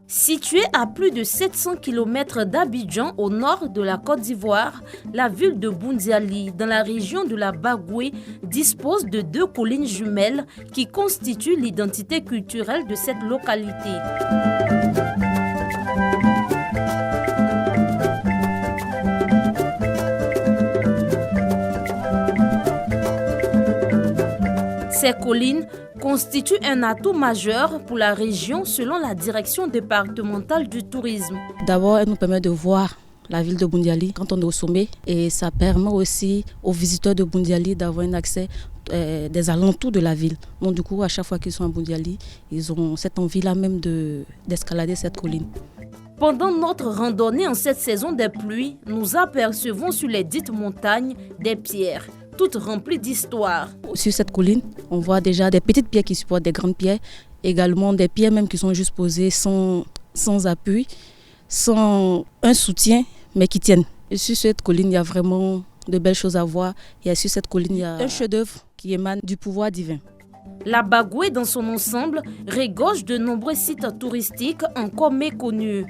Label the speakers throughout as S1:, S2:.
S1: Située à plus de 700 km d'Abidjan au nord de la Côte d'Ivoire, la ville de Boundiali, dans la région de la Bagoué, dispose de 2 collines jumelles qui constituent l'identité culturelle de cette localité. Ces collines constituent un atout majeur pour la région selon la direction départementale du tourisme.
S2: D'abord, elle nous permet de voir la ville de Boundiali quand on est au sommet et ça permet aussi aux visiteurs de Boundiali d'avoir un accès des alentours de la ville. Donc du coup, à chaque fois qu'ils sont à Boundiali, ils ont cette envie-là même d'escalader cette colline.
S1: Pendant notre randonnée en cette saison des pluies, nous apercevons sur les dites montagnes des pierres, toutes remplies d'histoire.
S2: Sur cette colline, on voit déjà des petites pierres qui supportent des grandes pierres, également des pierres même qui sont juste posées sans appui, sans un soutien, mais qui tiennent. Et sur cette colline, il y a vraiment de belles choses à voir. Et sur cette colline, il y a un chef-d'œuvre qui émane du pouvoir divin.
S1: La Bagoué, dans son ensemble, regorge de nombreux sites touristiques encore méconnus.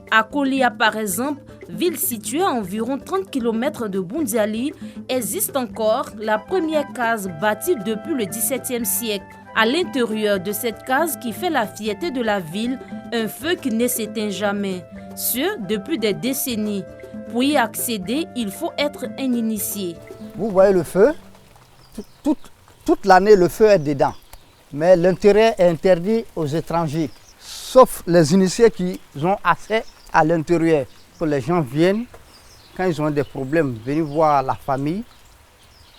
S1: À Kolia, par exemple, ville située à environ 30 km de Boundiali, existe encore la première case bâtie depuis le XVIIe siècle. À l'intérieur de cette case qui fait la fierté de la ville, un feu qui ne s'éteint jamais. Ce, depuis des décennies. Pour y accéder, il faut être un initié.
S3: Vous voyez le feu, toute l'année le feu est dedans. Mais l'intérieur est interdit aux étrangers, sauf les initiés qui ont accès à l'intérieur. Que les gens viennent, quand ils ont des problèmes, venir voir la famille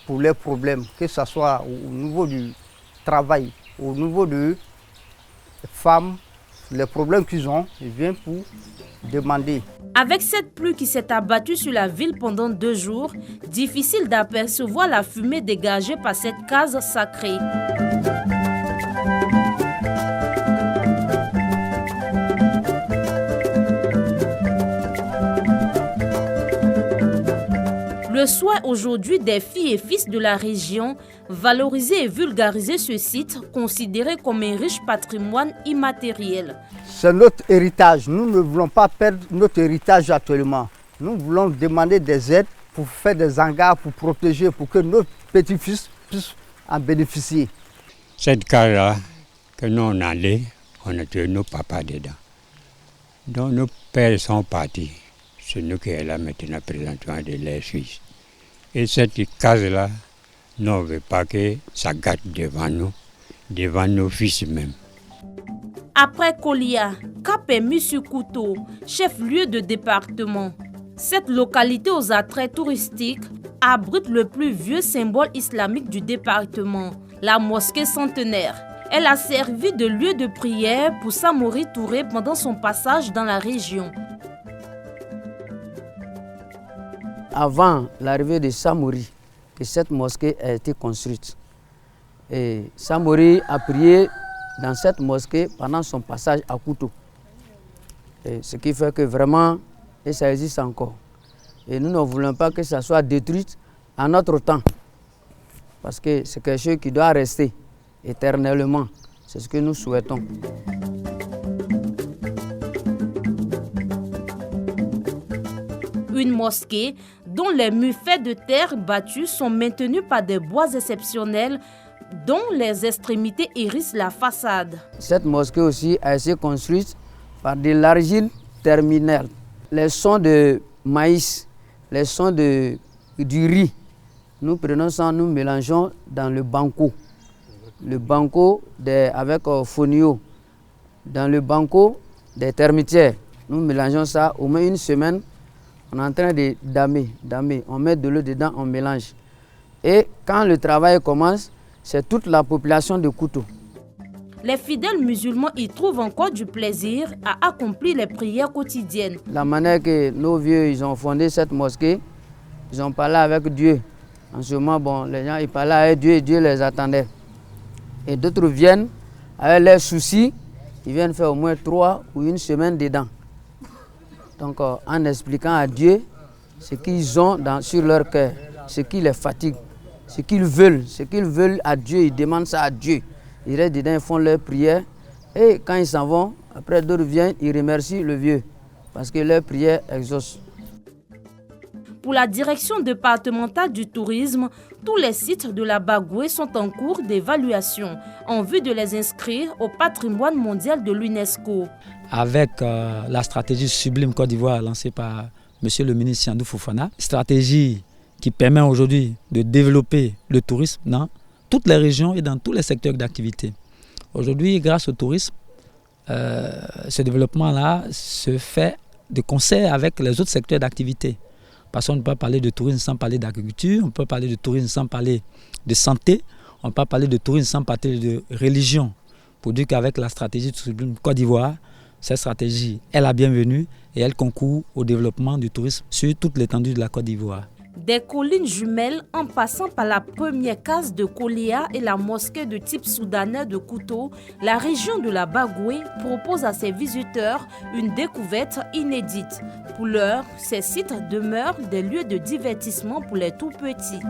S3: pour leurs problèmes, que ce soit au niveau du travail, au niveau des femmes, les problèmes qu'ils ont, ils viennent pour demander.
S1: Avec cette pluie qui s'est abattue sur la ville pendant 2 jours, difficile d'apercevoir la fumée dégagée par cette case sacrée. Le souhait aujourd'hui des filles et fils de la région, valoriser et vulgariser ce site considéré comme un riche patrimoine immatériel.
S3: C'est notre héritage. Nous ne voulons pas perdre notre héritage actuellement. Nous voulons demander des aides pour faire des hangars, pour protéger, pour que nos petits-fils puissent en bénéficier.
S4: Cette case-là, que nous on allait, on a tué nos papas dedans. Donc nos pères sont partis. C'est nous qui sommes là maintenant présentement de l'air suisse. Et cette case-là, nous on ne veut pas que ça gâte devant nos fils même.
S1: Après Kolia, Cap est mis sur couteau, chef-lieu de département. Cette localité aux attraits touristiques abrite le plus vieux symbole islamique du département, la mosquée centenaire. Elle a servi de lieu de prière pour Samori Touré pendant son passage dans la région.
S5: Avant l'arrivée de Samori, que cette mosquée a été construite. Et Samori a prié dans cette mosquée pendant son passage à Koutou. Et ce qui fait que vraiment, et ça existe encore. Et nous ne voulons pas que ça soit détruit à notre temps. Parce que c'est quelque chose qui doit rester éternellement. C'est ce que nous souhaitons.
S1: Une mosquée dont les murs faits de terre battue sont maintenus par des bois exceptionnels dont les extrémités hérissent la façade.
S5: Cette mosquée aussi a été construite par de l'argile terminale. Les sons de maïs, les sons du riz, nous prenons ça, nous mélangeons dans le banco. Le banco avec fonio. Dans le banco des termitières, nous mélangeons ça au moins une semaine. On est en train de damer. On met de l'eau dedans, on mélange. Et quand le travail commence, c'est toute la population de Koutou.
S1: Les fidèles musulmans y trouvent encore du plaisir à accomplir les prières quotidiennes.
S5: La manière que nos vieux ils ont fondé cette mosquée, ils ont parlé avec Dieu. En ce moment, les gens ils parlaient avec Dieu et Dieu les attendait. Et d'autres viennent avec leurs soucis, ils viennent faire au moins 3 ou 1 semaine dedans. Donc en expliquant à Dieu ce qu'ils ont sur leur cœur, ce qui les fatigue, ce qu'ils veulent à Dieu, ils demandent ça à Dieu. Ils restent dedans, ils font leur prière et quand ils s'en vont, Après, d'autres viennent, ils remercient le vieux parce que leur prière exauce.
S1: Pour la direction départementale du tourisme, tous les sites de la Bagoué sont en cours d'évaluation en vue de les inscrire au patrimoine mondial de l'UNESCO.
S6: Avec la stratégie Sublime Côte d'Ivoire lancée par M. le ministre Siandou Fofana, stratégie qui permet aujourd'hui de développer le tourisme dans toutes les régions et dans tous les secteurs d'activité. Aujourd'hui, grâce au tourisme, ce développement-là se fait de concert avec les autres secteurs d'activité. Parce qu'on ne peut pas parler de tourisme sans parler d'agriculture, on peut parler de tourisme sans parler de santé, on peut parler de tourisme sans parler de religion. Pour dire qu'avec la stratégie de Côte d'Ivoire, cette stratégie est la bienvenue et elle concourt au développement du tourisme sur toute l'étendue de la Côte d'Ivoire.
S1: Des collines jumelles en passant par la première case de Kolia et la mosquée de type soudanais de Kouto, la région de la Bagoué propose à ses visiteurs une découverte inédite. Pour l'heure, ces sites demeurent des lieux de divertissement pour les tout-petits.